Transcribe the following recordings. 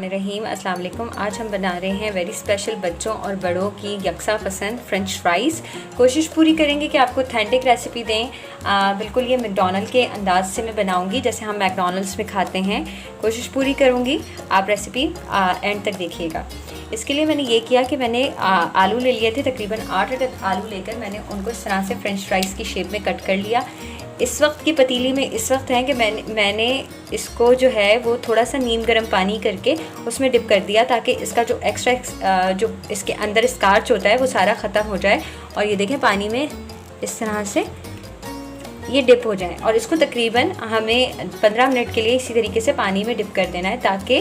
रहीम अस्सलाम वालेकुम। आज हम बना रहे हैं वेरी स्पेशल बच्चों और बड़ों की यकसा पसंद फ्रेंच फ्राइज़। कोशिश पूरी करेंगे कि आपको ऑथेंटिक रेसिपी दें। बिल्कुल ये मैकडॉनल्ड के अंदाज से मैं बनाऊंगी जैसे हम मैकडॉनल्ड्स में खाते हैं। कोशिश पूरी करूंगी, आप रेसिपी एंड तक देखिएगा। इसके लिए मैंने ये किया कि मैंने आलू ले लिए थे, तकरीबन 8 अदद आलू लेकर मैंने उनको इस तरह से फ्रेंच फ्राइज़ की शेप में कट कर लिया। इस वक्त की पतीली में इस वक्त है कि मैंने इसको जो है वो थोड़ा सा नीम गर्म पानी करके उसमें डिप कर दिया ताकि इसका जो एक्स्ट्रा जो इसके अंदर स्टार्च होता है वो सारा ख़त्म हो जाए। और ये देखें पानी में इस तरह से ये डिप हो जाए और इसको तकरीबन हमें 15 मिनट के लिए इसी तरीके से पानी में डिप कर देना है ताकि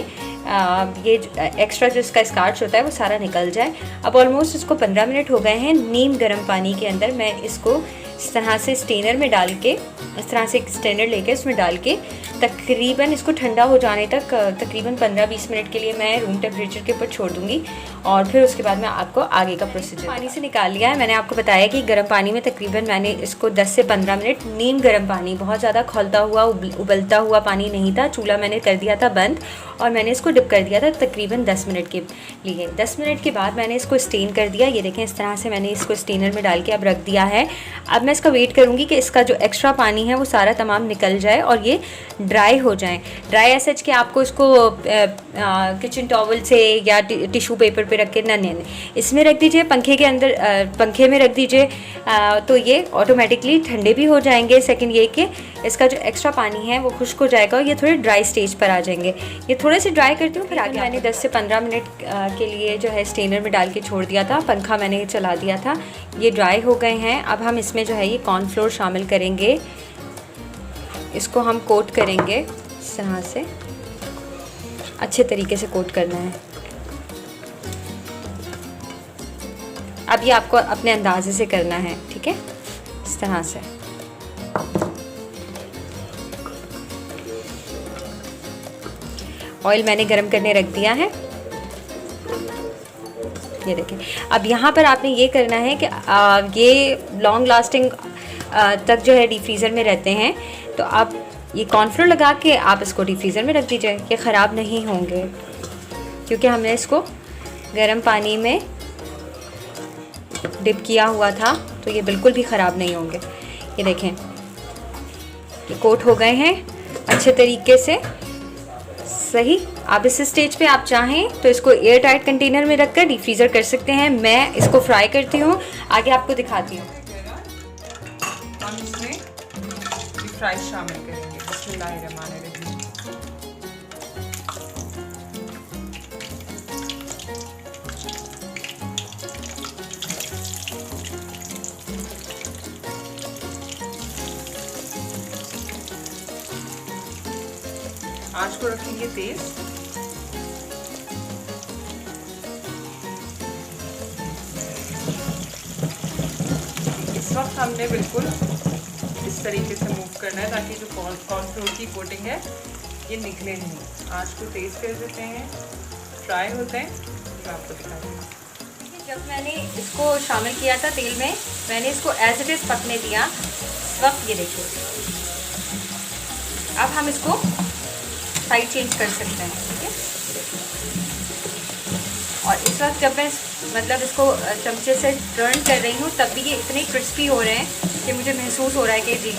ये एक्स्ट्रा जो इसका स्टार्च होता है वो सारा निकल जाए। अब ऑलमोस्ट इसको 15 मिनट हो गए हैं। नीम गर्म पानी के अंदर मैं इसको इस तरह से स्टेनर में डाल के, इस तरह से एक स्टेनर लेके उसमें डाल के तकरीबन इसको ठंडा हो जाने तक तकरीबन 15-20 मिनट के लिए मैं रूम टेम्परेचर के ऊपर छोड़ दूँगी और फिर उसके बाद मैं आपको आगे का प्रोसीजर पानी से निकाल लिया है। मैंने आपको बताया कि गर्म पानी में तकरीबन मैंने इसको 10 से 15 मिनट नीम गर्म पानी, बहुत ज़्यादा खौलता हुआ उबलता हुआ पानी नहीं था, चूल्हा मैंने कर दिया था बंद और मैंने इसको डिप कर दिया था तकरीबन 10 मिनट के लिए। 10 मिनट के बाद मैंने इसको स्टेन कर दिया। ये देखें इस तरह से मैंने इसको स्टेनर में डाल के अब रख दिया है। अब मैं इसका वेट करूँगी कि इसका जो एक्स्ट्रा पानी है वो सारा तमाम निकल जाए और ये ड्राई हो जाए। ड्राई ऐसा कि आपको इसको किचन टॉवल से या टिश्यू पेपर पे रख के नहीं, इसमें रख दीजिए, पंखे के अंदर पंखे में रख दीजिए तो ये ऑटोमेटिकली ठंडे भी हो जाएंगे। सेकंड ये कि इसका जो एक्स्ट्रा पानी है वो खुश्क हो जाएगा और ये थोड़े ड्राई स्टेज पर आ जाएंगे। ये थोड़े से ड्राई करती हूँ, फिर आगे मैंने 10 से 15 मिनट के लिए जो है स्टेनर में डाल के छोड़ दिया था, पंखा मैंने चला दिया था। ये ड्राई हो गए हैं। अब हम इसमें जो है ये कॉर्नफ्लोर शामिल करेंगे, इसको हम कोट करेंगे इस तरह से, अच्छे तरीके से कोट करना है। अब ये आपको अपने अंदाजे से करना है, ठीक है, इस तरह से। ऑयल मैंने गरम करने रख दिया है, ये देखें। अब यहाँ पर आपने ये करना है कि ये लॉन्ग लास्टिंग तक जो है डीप फ्रीज़र में रहते हैं, तो आप ये कॉर्नफ्लोर लगा के आप इसको डीप फ्रीज़र में रख दीजिए। ये ख़राब नहीं होंगे क्योंकि हमने इसको गर्म पानी में डिप किया हुआ था, तो ये बिल्कुल भी ख़राब नहीं होंगे। ये देखें ये कोट हो गए हैं अच्छे तरीके से, सही। आप इस स्टेज पे आप चाहें तो इसको एयर टाइट कंटेनर में रखकर डीप फ्रीज़र कर सकते हैं। मैं इसको फ्राई करती हूँ, आगे आपको दिखाती हूँ। हम इसमें फ्राई शामिल करेंगे। बिस्मिल्लाहिर्रहमानिर्रहीम। आँच को रखेंगे तेज। इस वक्त हमने बिल्कुल इस तरीके से मूव करना है ताकि जो कॉर्नफ्लोर की कोटिंग है ये निकले नहीं। आँच को तेज कर देते हैं, फ्राई होते हैं, तो आपको दिखाती हूँ। जब मैंने इसको शामिल किया था तेल में, मैंने इसको एज इट इज़ पकने दिया। इस वक्त ये देखिए, अब हम इसको साइड चेंज कर सकते हैं, ठीक है। और इस वक्त जब मैं मतलब इसको चमचे से टर्न कर रही हूँ तब भी ये इतने क्रिस्पी हो रहे हैं कि मुझे महसूस हो रहा है कि जी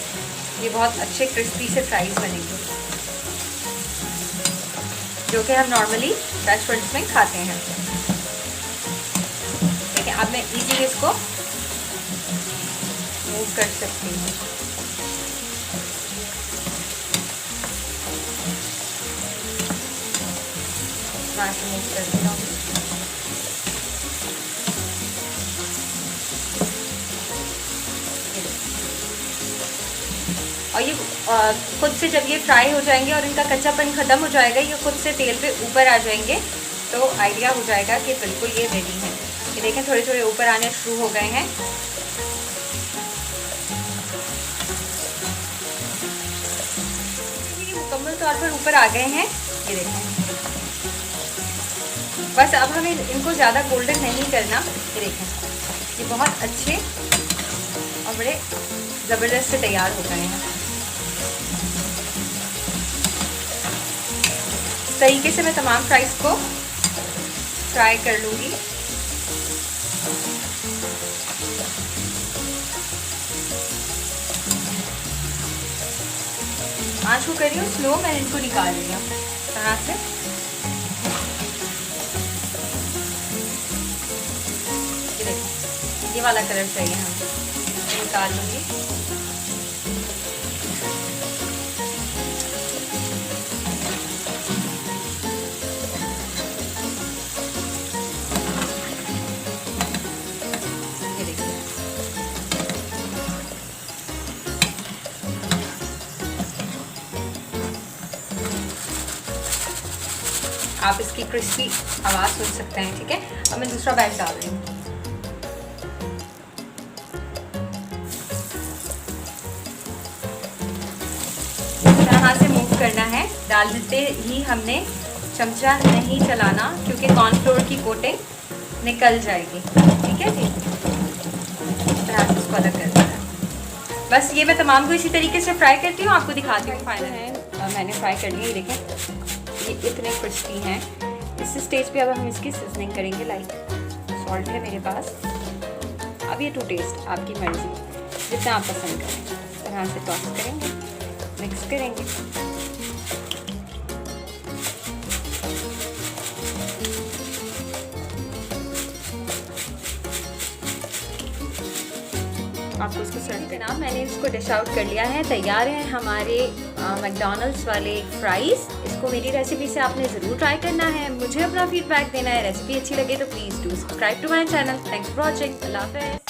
ये बहुत अच्छे क्रिस्पी से फ्राइज़ बनेंगे, जो कि हम नॉर्मली रेस्टोरेंट्स में खाते हैं। देखिए अब मैं इजीली इसको मूव कर सकती हूँ। मूव करती हूँ। और ये खुद से जब ये फ्राई हो जाएंगे और इनका कच्चापन ख़त्म हो जाएगा, ये खुद से तेल पे ऊपर आ जाएंगे, तो आइडिया हो जाएगा कि बिल्कुल ये रेडी है। ये देखें थोड़े थोड़े ऊपर आने शुरू हो गए हैं। ये मुकम्मल तौर पर ऊपर आ गए हैं, ये देखें। बस अब हमें इनको ज़्यादा गोल्डन नहीं करना। ये देखें ये बहुत अच्छे और बड़े ज़बरदस्त से तैयार हो गए हैं। इस तरीके से मैं तमाम फ्राइज़ को फ्राई कर लूँगी। आँच को कर रही हूँ स्लो, मैंने इनको निकाल लिया तरह से। ये देखो, ये वाला कलर चाहिए हमें, निकाल लूँगी। ये देखिए, आप इसकी क्रिस्पी आवाज़ सुन सकते हैं। ठीक है, अब मैं दूसरा बैच डाल रही हूँ। इस तरह से मूव करना है। डाल देते ही हमने चमचा नहीं चलाना, क्योंकि कॉर्नफ्लोर की कोटिंग निकल जाएगी। ठीक है जी, इस तरह से इसको अलग कर देना है। बस ये मैं तमाम को इसी तरीके से फ्राई करती हूँ, आपको दिखाती हूँ। फाइनल है, मैंने फ्राई कर लिया। ये देखें, ये इतने क्रिस्पी हैं। इस स्टेज पे अब हम इसकी सीजनिंग करेंगे। लाइक सॉल्ट है मेरे पास। अब ये टू टेस्ट आपकी मर्ज़ी, जितना आप पसंद करें। इस तरह से टॉस करेंगे, मिक्स करेंगे। आपको इसको सर्व करना। मैंने इसको डिश आउट कर लिया है। तैयार है हमारे मैकडॉनल्ड्स वाले फ्राइज़। इसको मेरी रेसिपी से आपने ज़रूर ट्राई करना है। मुझे अपना फीडबैक देना है। रेसिपी अच्छी लगे तो please do subscribe to my channel. Thanks for watching. अल्लाह हाफ़िज़।